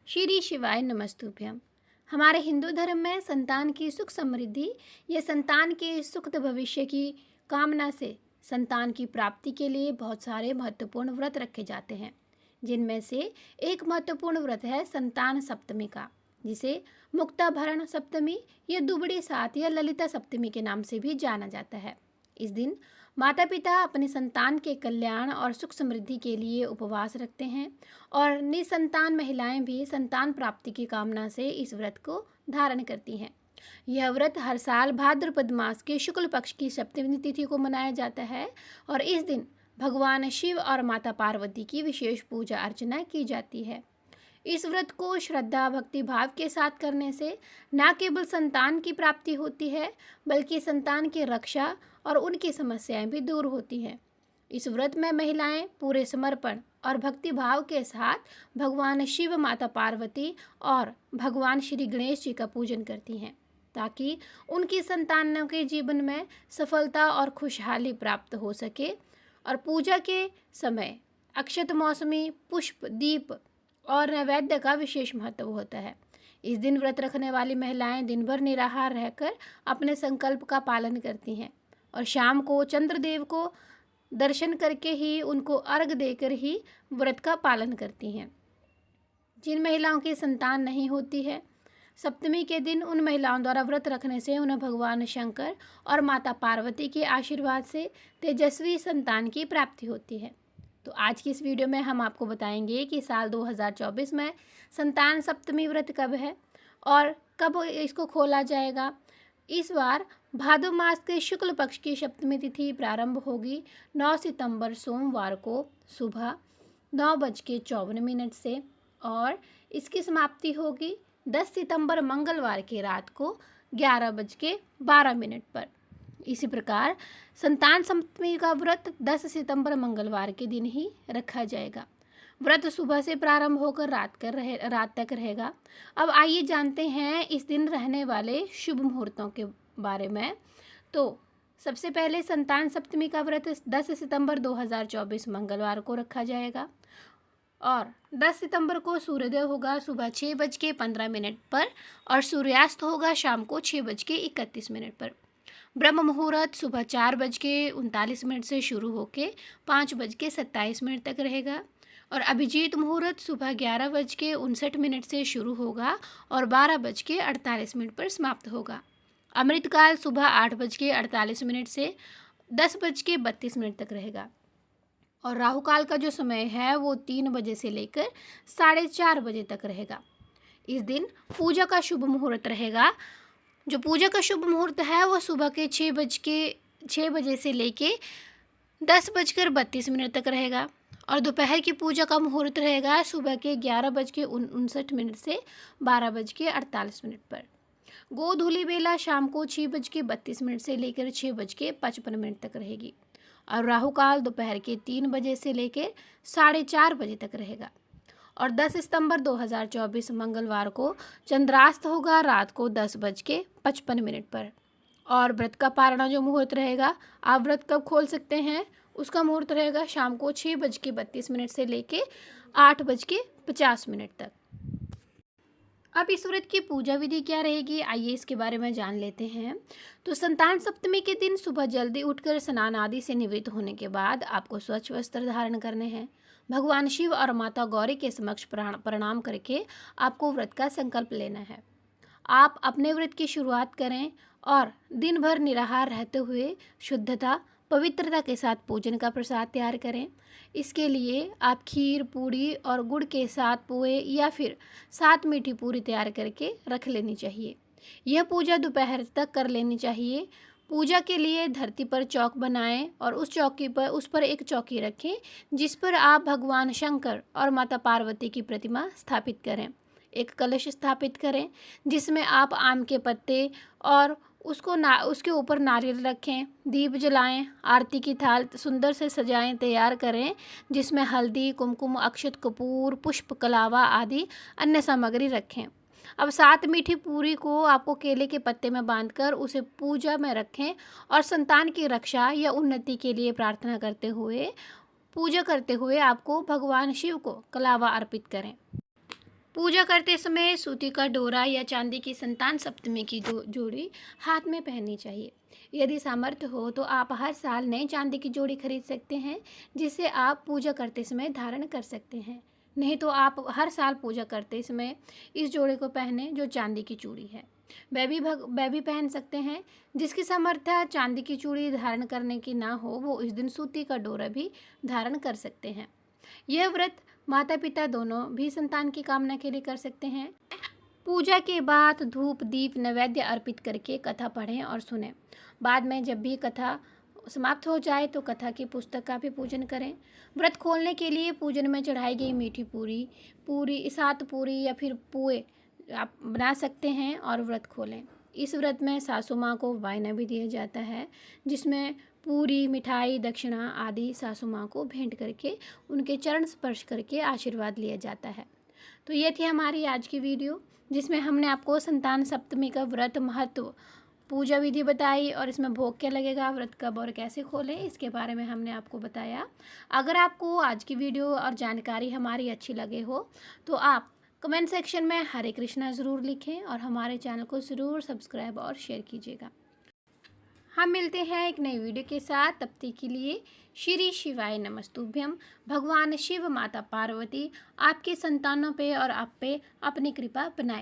श्री शिवाय नमस्तुभ्यम। हमारे हिंदू धर्म में संतान की सुख समृद्धि या संतान के सुखद भविष्य की कामना से संतान की प्राप्ति के लिए बहुत सारे महत्वपूर्ण व्रत रखे जाते हैं, जिनमें से एक महत्वपूर्ण व्रत है संतान सप्तमी का, जिसे मुक्ताभरण सप्तमी या दुबड़ी सात या ललिता सप्तमी के नाम से भी जाना जाता है। इस दिन माता पिता अपने संतान के कल्याण और सुख समृद्धि के लिए उपवास रखते हैं और निसंतान महिलाएं भी संतान प्राप्ति की कामना से इस व्रत को धारण करती हैं। यह व्रत हर साल भाद्रपद मास के शुक्ल पक्ष की सप्तमी तिथि को मनाया जाता है और इस दिन भगवान शिव और माता पार्वती की विशेष पूजा अर्चना की जाती है। इस व्रत को श्रद्धा भक्ति भाव के साथ करने से न केवल संतान की प्राप्ति होती है, बल्कि संतान की रक्षा और उनकी समस्याएं भी दूर होती हैं। इस व्रत में महिलाएं पूरे समर्पण और भक्ति भाव के साथ भगवान शिव, माता पार्वती और भगवान श्री गणेश जी का पूजन करती हैं, ताकि उनकी संतानों के जीवन में सफलता और खुशहाली प्राप्त हो सके। और पूजा के समय अक्षत, मौसमी, पुष्प, दीप और नैवेद्य का विशेष महत्व होता है। इस दिन व्रत रखने वाली महिलाएं दिन भर निराहार रहकर अपने संकल्प का पालन करती हैं और शाम को चंद्रदेव को दर्शन करके ही उनको अर्घ देकर ही व्रत का पालन करती हैं। जिन महिलाओं की संतान नहीं होती है, सप्तमी के दिन उन महिलाओं द्वारा व्रत रखने से उन्हें भगवान शंकर और माता पार्वती के आशीर्वाद से तेजस्वी संतान की प्राप्ति होती है। तो आज की इस वीडियो में हम आपको बताएंगे कि साल 2024 में संतान सप्तमी व्रत कब है और कब इसको खोला जाएगा। इस बार भादो मास के शुक्ल पक्ष की सप्तमी तिथि प्रारंभ होगी 9 सितंबर सोमवार को सुबह 9:54 से और इसकी समाप्ति होगी 10 सितंबर मंगलवार की रात को 11:12 पर। इसी प्रकार संतान सप्तमी का व्रत 10 सितंबर मंगलवार के दिन ही रखा जाएगा। व्रत सुबह से प्रारंभ होकर रात तक रहेगा। अब आइए जानते हैं इस दिन रहने वाले शुभ मुहूर्तों के बारे में। तो सबसे पहले संतान सप्तमी का व्रत 10 सितंबर 2024 मंगलवार को रखा जाएगा और 10 सितंबर को सूर्योदय होगा सुबह 6:15 पर और सूर्यास्त होगा शाम को 6:31 पर। ब्रह्म मुहूर्त सुबह 4:39 से शुरू होकर 5:27 तक रहेगा और अभिजीत मुहूर्त सुबह 11:59 से शुरू होगा और 12:48 पर समाप्त होगा। अमृतकाल सुबह 8:48 से 10:32 तक रहेगा और राहु काल का जो समय है वो 3 बजे से लेकर 4:30 बजे तक रहेगा। इस दिन पूजा का शुभ मुहूर्त रहेगा। जो पूजा का शुभ मुहूर्त है वो सुबह के 6 बजे से लेके 10:32 तक रहेगा और दोपहर की पूजा का मुहूर्त रहेगा सुबह के 11:59 से 12:48 पर। गोधूली बेला शाम को 6:32 से लेकर 6:55 तक रहेगी और राहु काल दोपहर के 3 बजे से लेकर 4:30 बजे तक रहेगा। और 10 सितंबर 2024 मंगलवार को चंद्रास्त होगा रात को 10:55 पर। और व्रत का पारणा जो मुहूर्त रहेगा, आप व्रत कब खोल सकते हैं, उसका मुहूर्त रहेगा शाम को 6:32 से लेके 8:50 तक। अब इस व्रत की पूजा विधि क्या रहेगी, आइए इसके बारे में जान लेते हैं। तो संतान सप्तमी के दिन सुबह जल्दी उठकर स्नान आदि से निवृत्त होने के बाद आपको स्वच्छ वस्त्र धारण करने हैं। भगवान शिव और माता गौरी के समक्ष प्रणाम करके आपको व्रत का संकल्प लेना है। आप अपने व्रत की शुरुआत करें और दिन भर निराहार रहते हुए शुद्धता पवित्रता के साथ भोजन का प्रसाद तैयार करें। इसके लिए आप खीर, पूड़ी और गुड़ के साथ पोहे या फिर 7 मीठी पूरी तैयार करके रख लेनी चाहिए। यह पूजा दोपहर तक कर लेनी चाहिए। पूजा के लिए धरती पर चौक बनाएं और उस पर एक चौकी रखें जिस पर आप भगवान शंकर और माता पार्वती की प्रतिमा स्थापित करें। एक कलश स्थापित करें जिसमें आप आम के पत्ते और उसके ऊपर नारियल रखें, दीप जलाएं, आरती की थाल सुंदर से सजाएं, तैयार करें जिसमें हल्दी, कुमकुम, अक्षत, कपूर, पुष्प, कलावा आदि अन्य सामग्री रखें। अब 7 मीठी पूरी को आपको केले के पत्ते में बांधकर उसे पूजा में रखें और संतान की रक्षा या उन्नति के लिए प्रार्थना करते हुए पूजा करते हुए आपको भगवान शिव को कलावा अर्पित करें। पूजा करते समय सूती का डोरा या चांदी की संतान सप्तमी की जोड़ी हाथ में पहननी चाहिए। यदि सामर्थ्य हो तो आप हर साल नई चांदी की जोड़ी खरीद सकते हैं, जिसे आप पूजा करते समय धारण कर सकते हैं। नहीं तो आप हर साल पूजा करते समय इस जोड़े को पहने जो चांदी की चूड़ी है। वह भी पहन सकते हैं। जिसकी सामर्थ्य चांदी की चूड़ी धारण करने की ना हो, वो इस दिन सूती का डोरा भी धारण कर सकते हैं। यह व्रत माता पिता दोनों भी संतान की कामना के लिए कर सकते हैं। पूजा के बाद धूप दीप नैवेद्य अर्पित करके कथा पढ़ें और सुनें। बाद में जब भी कथा समाप्त हो जाए तो कथा की पुस्तक का भी पूजन करें। व्रत खोलने के लिए पूजन में चढ़ाई गई मीठी पूरी 7 पूरी या फिर पुए आप बना सकते हैं और व्रत खोलें। इस व्रत में सासू माँ को वायना भी दिया जाता है, जिसमें पूरी मिठाई दक्षिणा आदि सासू माँ को भेंट करके उनके चरण स्पर्श करके आशीर्वाद लिया जाता है। तो ये थी हमारी आज की वीडियो, जिसमें हमने आपको संतान सप्तमी का व्रत महत्व, पूजा विधि बताई और इसमें भोग क्या लगेगा, व्रत कब और कैसे खोलें, इसके बारे में हमने आपको बताया। अगर आपको आज की वीडियो और जानकारी हमारी अच्छी लगे हो तो आप कमेंट सेक्शन में हरे कृष्णा ज़रूर लिखें और हमारे चैनल को ज़रूर सब्सक्राइब और शेयर कीजिएगा। हम मिलते हैं एक नई वीडियो के साथ, तब तक के लिए श्री शिवाय नमस्तुभ्यम। भगवान शिव माता पार्वती आपके संतानों पे और आप पे अपनी कृपा बनाए।